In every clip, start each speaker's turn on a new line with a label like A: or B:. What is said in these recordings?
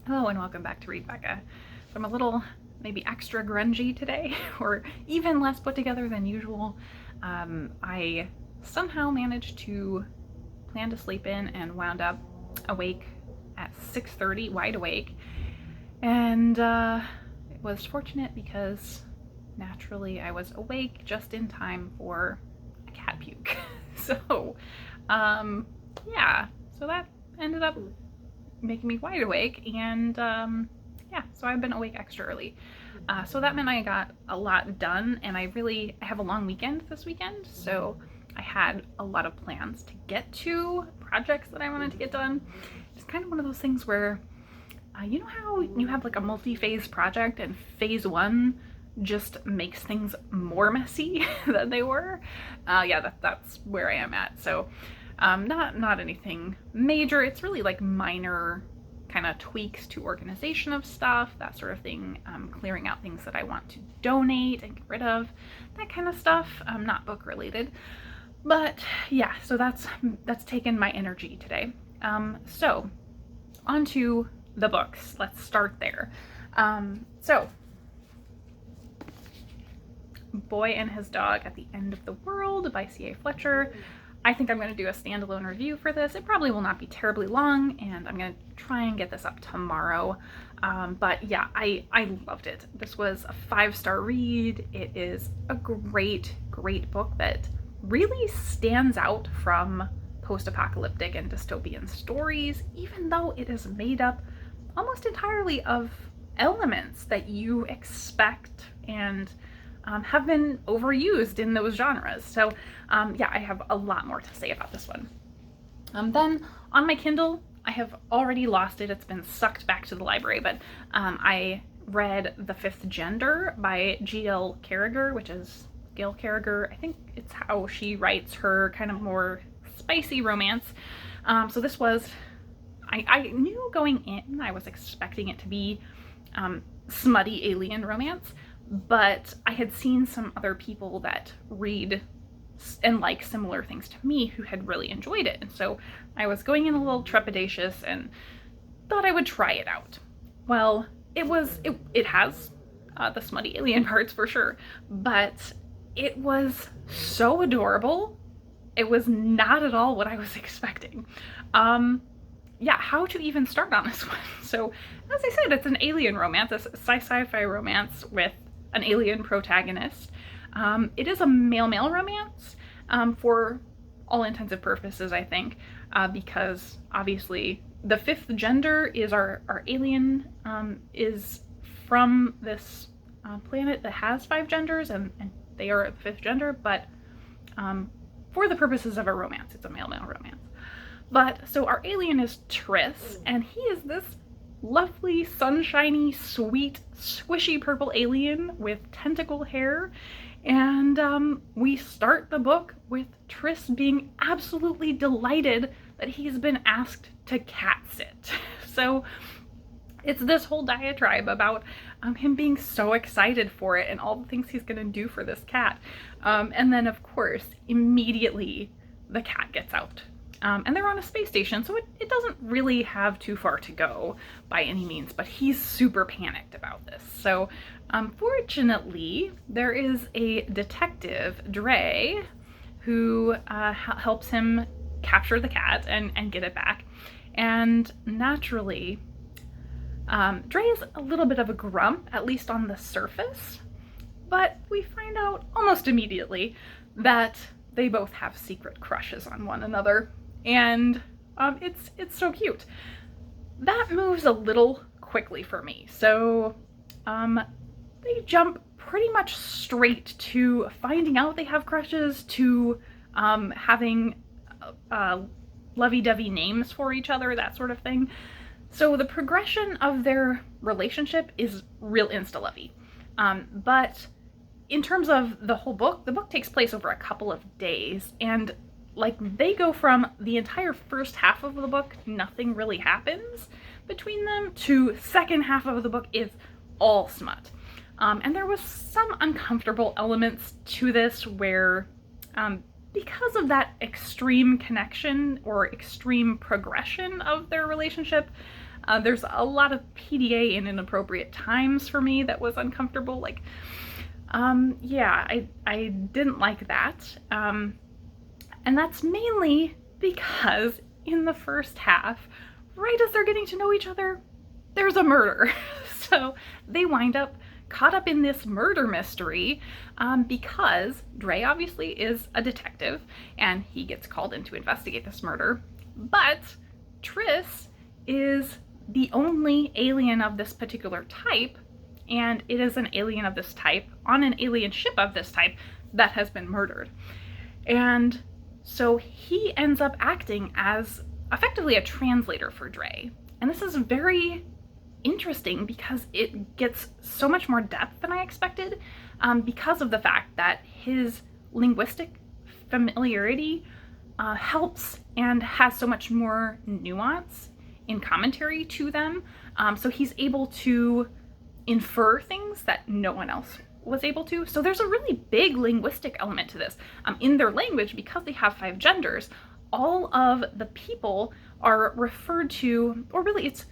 A: Hello and welcome back to Read Becca. So I'm a little maybe extra grungy today, or even less put together than usual. I somehow managed to plan to sleep in and wound up awake at 6:30, wide awake. And it was fortunate because naturally I was awake just in time for a cat puke. So yeah, so that ended up making me wide awake, and yeah, so I've been awake extra early. So that meant I got a lot done, and I have a long weekend this weekend, so I had a lot of plans to get to, projects that I wanted to get done. It's kind of one of those things where, you know how you have like a multi-phase project and phase one just makes things more messy than they were? Yeah, that's where I am at. So not anything major. It's really like minor kind of tweaks to organization of stuff, that sort of thing, clearing out things that I want to donate and get rid of, that kind of stuff, not book related. But yeah, so that's taken my energy today. So on to the books. Let's start there. So Boy and His Dog at the End of the World by CA Fletcher. I think I'm going to do a standalone review for this. It probably will not be terribly long, and I'm going to try and get this up tomorrow. But yeah, I loved it. This was a 5-star read. It is a great book that really stands out from post-apocalyptic and dystopian stories, even though it is made up almost entirely of elements that you expect and have been overused in those genres. So yeah, I have a lot more to say about this one. Then on my Kindle, I have already lost it. It's been sucked back to the library, but I read The Fifth Gender by GL Carriger, which is GL Carriger. I think it's how she writes her kind of more spicy romance. So this was, I knew going in, I was expecting it to be smutty alien romance, but I had seen some other people that read and like similar things to me who had really enjoyed it. And so I was going in a little trepidatious and thought I would try it out. Well, it has the smutty alien parts for sure, but it was so adorable. It was not at all what I was expecting. Yeah, how to even start on this one? So, as I said, it's an alien romance, a sci-fi romance with an alien protagonist. It is a male-male romance for all intents and purposes, I think, because obviously the fifth gender is our alien is from this planet that has 5 genders, and they are the fifth gender, but for the purposes of a romance, it's a male-male romance. But so our alien is Tris, and he is this lovely, sunshiny, sweet, squishy purple alien with tentacle hair. And we start the book with Tris being absolutely delighted that he's been asked to cat sit. So it's this whole diatribe about him being so excited for it and all the things he's gonna do for this cat. And then of course, immediately the cat gets out. And they're on a space station, so it doesn't really have too far to go by any means, but he's super panicked about this. So fortunately, there is a detective, Drori, who helps him capture the cat and get it back. And naturally, Drori is a little bit of a grump, at least on the surface, but we find out almost immediately that they both have secret crushes on one another. And it's so cute. That moves a little quickly for me. So they jump pretty much straight to finding out they have crushes, to having lovey-dovey names for each other, that sort of thing. So the progression of their relationship is real insta-lovey. But in terms of the whole book, the book takes place over a couple of days, and like they go from the entire first half of the book, nothing really happens between them, to second half of the book is all smut. And there was some uncomfortable elements to this where because of that extreme connection or extreme progression of their relationship, There's a lot of PDA in inappropriate times for me that was uncomfortable. Like, yeah, I didn't like that. And that's mainly because in the first half, right as they're getting to know each other, there's a murder. So they wind up caught up in this murder mystery because Dre obviously is a detective and he gets called in to investigate this murder. But Tris is the only alien of this particular type, and it is an alien of this type on an alien ship of this type that has been murdered. And so he ends up acting as effectively a translator for Dre. And this is very interesting because it gets so much more depth than I expected, because of the fact that his linguistic familiarity helps and has so much more nuance in commentary to them. So he's able to infer things that no one else was able to. So there's a really big linguistic element to this. In their language, because they have 5 genders, all of the people are referred to, or really it's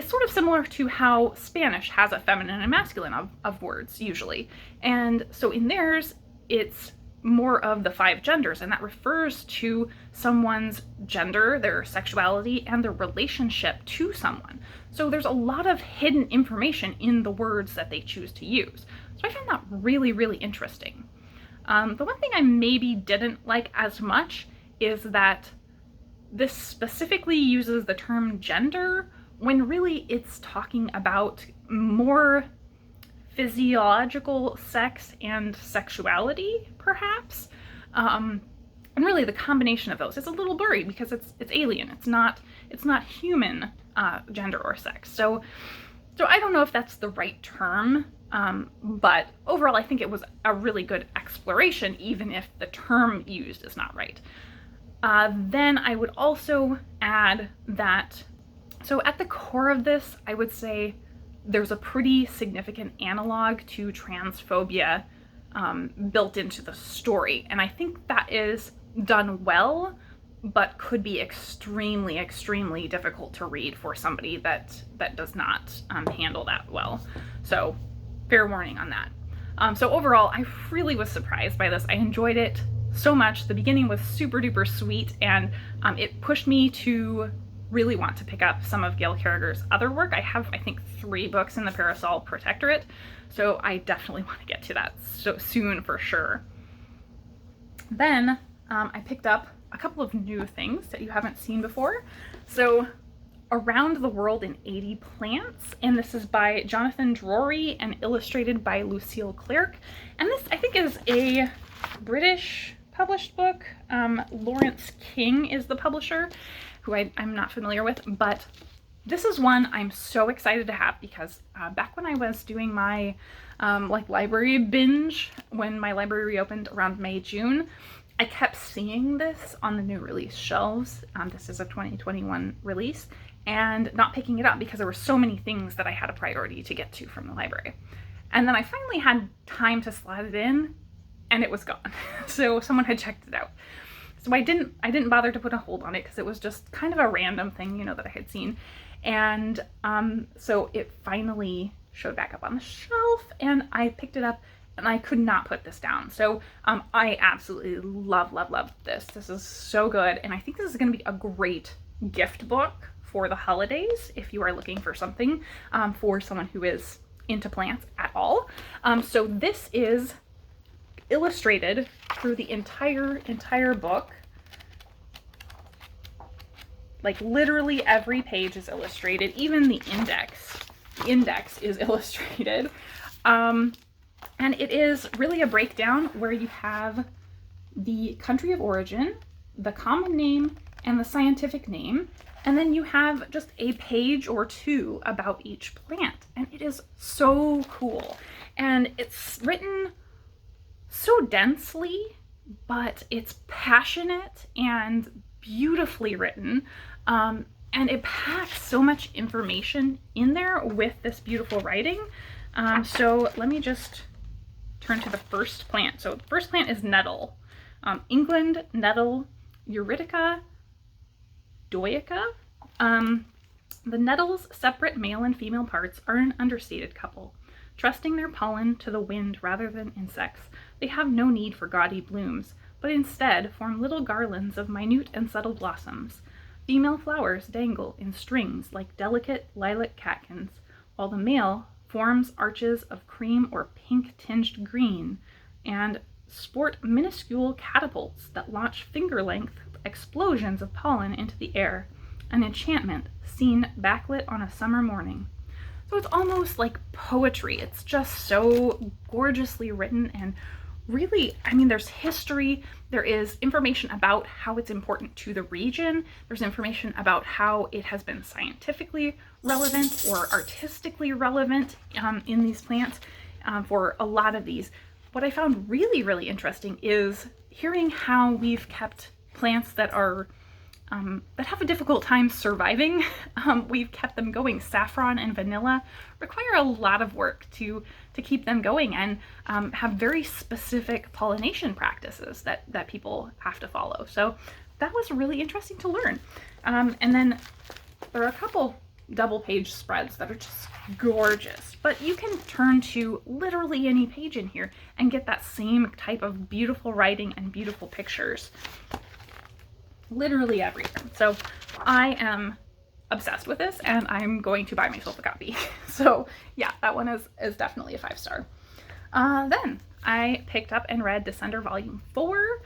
A: sort of similar to how Spanish has a feminine and masculine of words usually. And so in theirs, it's more of the 5 genders, and that refers to someone's gender, their sexuality, and their relationship to someone. So there's a lot of hidden information in the words that they choose to use. So I found that really, really interesting. The one thing I maybe didn't like as much is that this specifically uses the term gender when really it's talking about more physiological sex and sexuality, perhaps. And really the combination of those is a little blurry because it's alien. It's not human gender or sex. So I don't know if that's the right term, but overall I think it was a really good exploration, even if the term used is not right. Then I would also add that, so at the core of this, I would say there's a pretty significant analog to transphobia built into the story. And I think that is done well, but could be extremely, extremely difficult to read for somebody that does not handle that well. So fair warning on that. So overall, I really was surprised by this. I enjoyed it so much. The beginning was super duper sweet, and it pushed me to really want to pick up some of GL Carriger's other work. I have, I think, 3 books in the Parasol Protectorate, so I definitely want to get to that so soon for sure. Then I picked up a couple of new things that you haven't seen before. So Around the World in 80 Plants, and this is by Jonathan Drori and illustrated by Lucille Clerc. And this, I think, is a British published book. Lawrence King is the publisher, who I'm not familiar with, but this is one I'm so excited to have because back when I was doing my library binge, when my library reopened around May, June, I kept seeing this on the new release shelves. This is a 2021 release, and not picking it up because there were so many things that I had a priority to get to from the library. And then I finally had time to slot it in, and it was gone. So someone had checked it out. So I didn't bother to put a hold on it because it was just kind of a random thing, you know, that I had seen. And so it finally showed back up on the shelf, and I picked it up, and I could not put this down. So I absolutely love, love, love this. This is so good, and I think this is going to be a great gift book for the holidays if you are looking for something for someone who is into plants at all. So this is illustrated through the entire book. Like literally every page is illustrated, even the index. The index is illustrated. And it is really a breakdown where you have the country of origin, the common name, and the scientific name. And then you have just a page or 2 about each plant. And it is so cool. And it's written so densely, but it's passionate and beautifully written. And it packs so much information in there with this beautiful writing. So let me just turn to the first plant. So the first plant is nettle. England nettle, Eurytica doica. The nettles' separate male and female parts are an understated couple. Trusting their pollen to the wind rather than insects, they have no need for gaudy blooms, but instead form little garlands of minute and subtle blossoms. Female flowers dangle in strings like delicate lilac catkins, while the male forms arches of cream or pink-tinged green and sport minuscule catapults that launch finger-length explosions of pollen into the air, an enchantment seen backlit on a summer morning. So it's almost like poetry. It's just so gorgeously written, and really, I mean, there's history, there is information about how it's important to the region, there's information about how it has been scientifically relevant or artistically relevant in these plants for a lot of these. What I found really, really interesting is hearing how we've kept plants that are that have a difficult time surviving. We've kept them going. Saffron and vanilla require a lot of work to keep them going, and have very specific pollination practices that people have to follow. So that was really interesting to learn. And then there are a couple double page spreads that are just gorgeous, but you can turn to literally any page in here and get that same type of beautiful writing and beautiful pictures literally everywhere. So I am obsessed with this, and I'm going to buy myself a copy. So yeah, that one is definitely a 5-star. Then I picked up and read Descender Volume 4.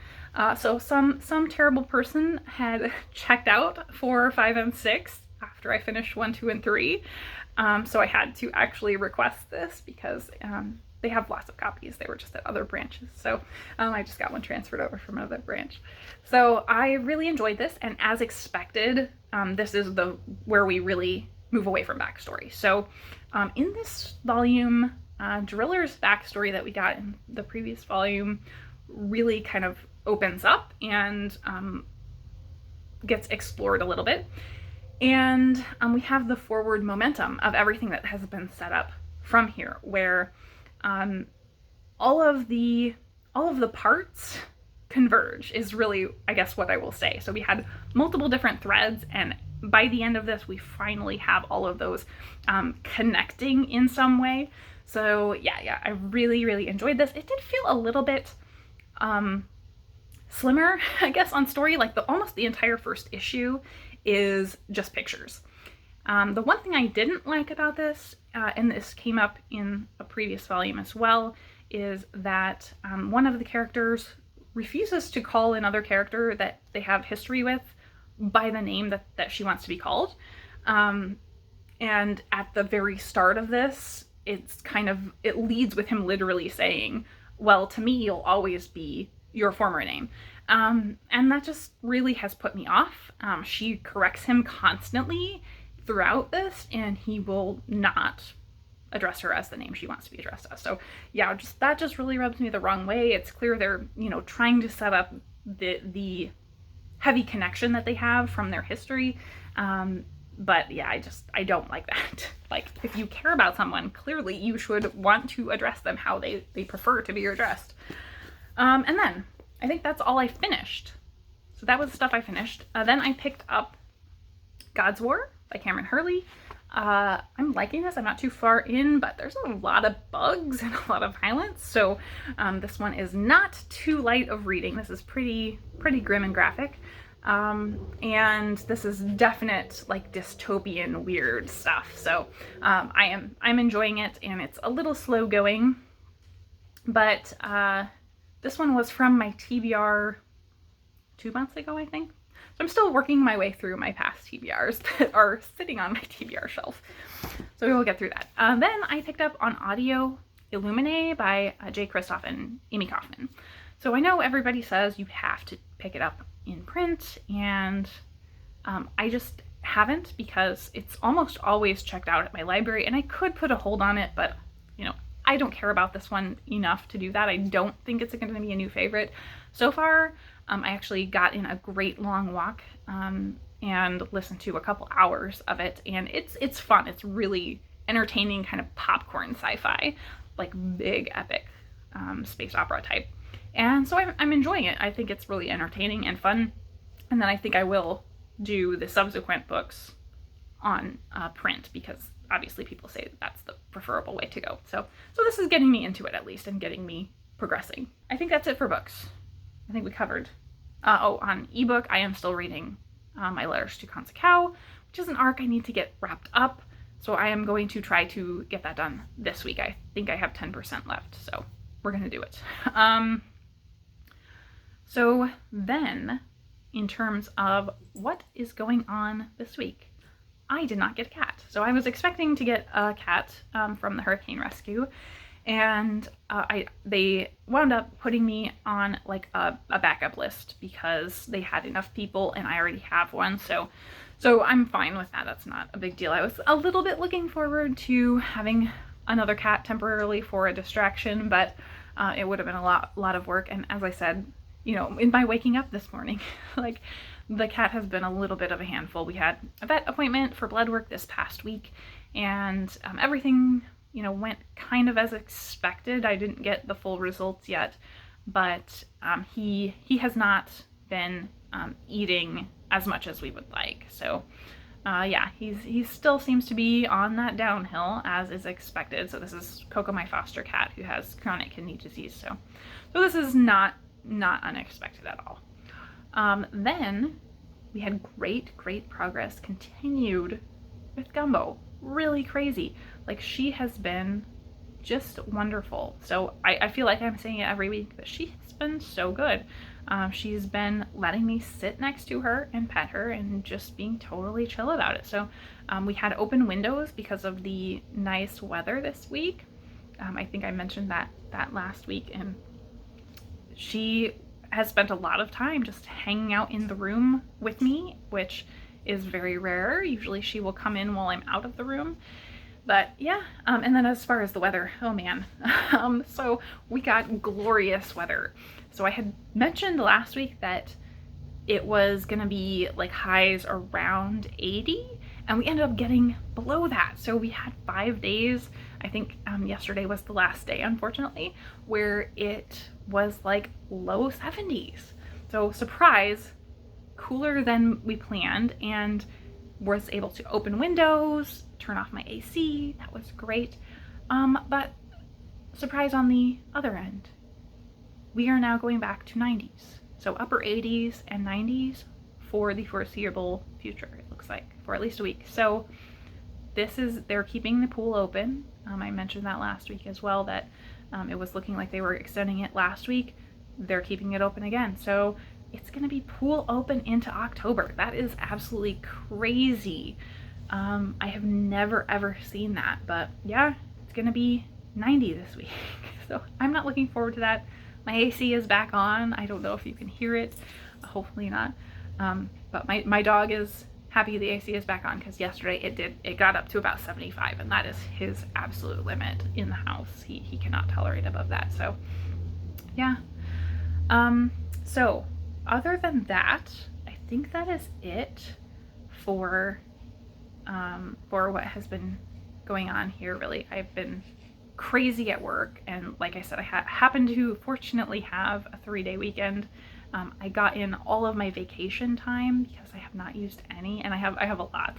A: So some terrible person had checked out 4, 5, and 6 after I finished 1, 2, and 3. So I had to actually request this because they have lots of copies. They were just at other branches. So I just got one transferred over from another branch. So I really enjoyed this, and as expected, this is where we really move away from backstory. So in this volume, Driller's backstory that we got in the previous volume really kind of opens up and gets explored a little bit. And we have the forward momentum of everything that has been set up from here, where all of the parts converge is really, I guess, what I will say. So we had multiple different threads, and by the end of this, we finally have all of those connecting in some way. So yeah, I really, really enjoyed this. It did feel a little bit slimmer, I guess, on story. Like almost the entire first issue is just pictures. The one thing I didn't like about this, and this came up in a previous volume as well, is that one of the characters refuses to call another character that they have history with by the name that she wants to be called. And at the very start of this, it leads with him literally saying, well, to me, you'll always be your former name. And that just really has put me off. She corrects him constantly throughout this, and he will not address her as the name she wants to be addressed as. So yeah, that just really rubs me the wrong way. It's clear they're, trying to set up the heavy connection that they have from their history. But yeah, I don't like that. Like, if you care about someone, clearly you should want to address them how they prefer to be addressed. And then I think that's all I finished. So that was the stuff I finished. Then I picked up God's War by Kameron Hurley. I'm liking this. I'm not too far in, but there's a lot of bugs and a lot of violence. So this one is not too light of reading. This is pretty grim and graphic. And this is definite, like, dystopian weird stuff. So I'm enjoying it, and it's a little slow going. But this one was from my TBR 2 months ago, I think. So I'm still working my way through my past TBRs that are sitting on my TBR shelf. So we will get through that. Then I picked up on audio Illuminae by J. Kristof and Amie Kaufman. So I know everybody says you have to pick it up in print, and I just haven't, because it's almost always checked out at my library, and I could put a hold on it, but I don't care about this one enough to do that. I don't think it's going to be a new favorite. So far, I actually got in a great long walk and listened to a couple hours of it, and it's fun. It's really entertaining, kind of popcorn sci-fi, like big epic space opera type. And so I'm enjoying it. I think it's really entertaining and fun. And then I think I will do the subsequent books on print, because obviously people say that that's the preferable way to go. So this is getting me into it at least and getting me progressing. I think that's it for books. I think we covered. On ebook, I am still reading My Letters to Consacao, which is an arc I need to get wrapped up. So I am going to try to get that done this week. I think I have 10% left, so we're going to do it. So then, in terms of what is going on this week, I did not get a cat. So I was expecting to get a cat from the hurricane rescue, and they wound up putting me on like a backup list because they had enough people and I already have one. So I'm fine with that. That's not a big deal. I was a little bit looking forward to having another cat temporarily for a distraction, but it would have been a lot of work. And as I said, you know, in my waking up this morning, like, the cat has been a little bit of a handful. We had a vet appointment for blood work this past week, and everything, you know, went kind of as expected. I didn't get the full results yet, but he has not been eating as much as we would like. So yeah, he still seems to be on that downhill as is expected. So this is Coco, my foster cat, who has chronic kidney disease. So this is not unexpected at all. Then we had great progress continued with Gumbo. Really crazy. Like, she has been just wonderful. So I feel like I'm saying it every week, but she has been so good. She's been letting me sit next to her and pet her and just being totally chill about it. So we had open windows because of the nice weather this week. I think I mentioned that last week, and she has spent a lot of time just hanging out in the room with me, which is very rare. Usually she will come in while I'm out of the room. But yeah, and then as far as the weather, oh man. So we got glorious weather. So I had mentioned last week that it was gonna be like highs around 80, and we ended up getting below that. So we had 5 days, I think yesterday was the last day, unfortunately, where it was like low 70s. So surprise, cooler than we planned, and was able to open windows, turn off my AC. That was great. But surprise on the other end, we are now going back to 90s. So upper 80s and 90s for the foreseeable future, it looks like, for at least a week. So they're keeping the pool open. I mentioned that last week as well, that it was looking like they were extending it last week. They're keeping it open again. So it's gonna be pool open into October. That is absolutely crazy. I have never ever seen that, but yeah, it's gonna be 90 this week. So I'm not looking forward to that. My AC is back on. I don't know if you can hear it. Hopefully not. But my dog is happy the AC is back on, because yesterday it got up to about 75, and that is his absolute limit in the house. He cannot tolerate above that. So yeah. So other than that, I think that is it for what has been going on here. Really, I've been crazy at work, and like I said, I happened to fortunately have a 3-day weekend. I got in all of my vacation time because I have not used any, and I have a lot.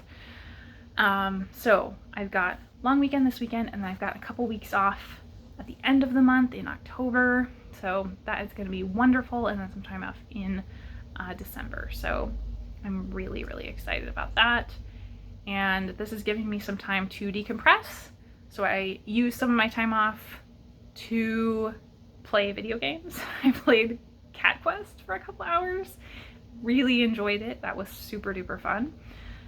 A: So I've got long weekend this weekend, and then I've got a couple weeks off at the end of the month in October. So that is going to be wonderful, and then some time off in December. So I'm really excited about that. And this is giving me some time to decompress. So I used some of my time off to play video games. I played Cat Quest for a couple hours. Really enjoyed it. That was super duper fun.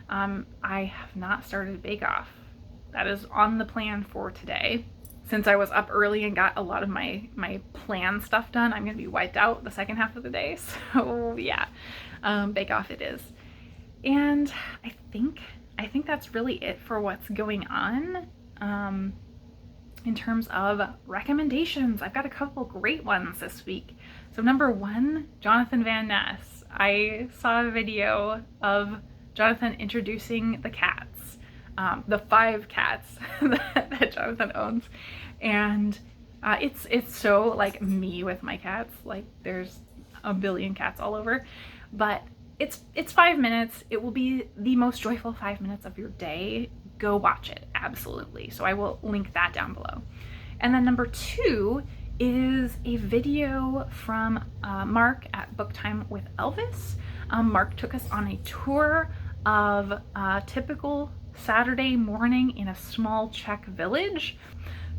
A: I have not started Bake Off. That is on the plan for today. Since I was up early and got a lot of my plan stuff done, I'm gonna be wiped out the second half of the day. So yeah, Bake Off it is. And I think that's really it for what's going on. In terms of recommendations, I've got a couple great ones this week. So number one, Jonathan Van Ness. I saw a video of Jonathan introducing the cats, the 5 cats that Jonathan owns, and it's so like me with my cats. Like, there's a billion cats all over, but It's 5 minutes. It will be the most joyful 5 minutes of your day. Go watch it, absolutely. So I will link that down below. And then number 2 is a video from Mark at Book Time with Elvis. Mark took us on a tour of a typical Saturday morning in a small Czech village.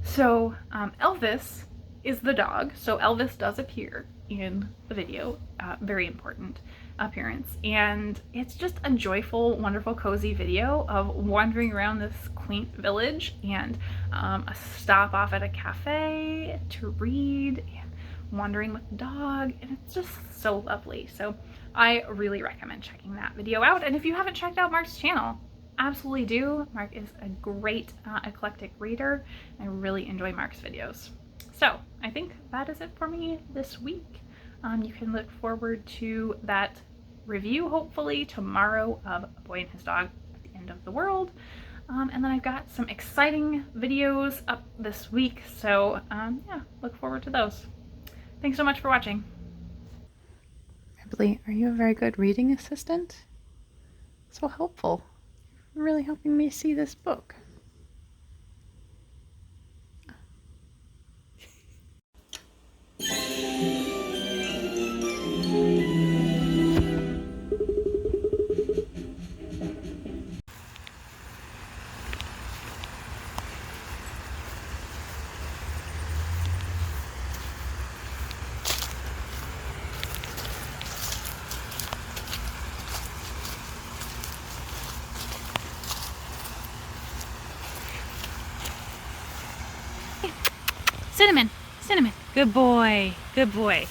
A: So Elvis is the dog, so Elvis does appear in the video, very important appearance, and it's just a joyful, wonderful, cozy video of wandering around this quaint village and a stop off at a cafe to read and wandering with the dog, and it's just so lovely. So I really recommend checking that video out, and if you haven't checked out Mark's channel, absolutely do. Mark is a great eclectic reader. I really enjoy Mark's videos. So I think that is it for me this week. You can look forward to that review hopefully tomorrow of A Boy and His Dog at the End of the World. And then I've got some exciting videos up this week, so yeah, look forward to those. Thanks so much for watching. Ripley, are you a very good reading assistant? So helpful. You're really helping me see this book. Cinnamon, Cinnamon, good boy, good boy.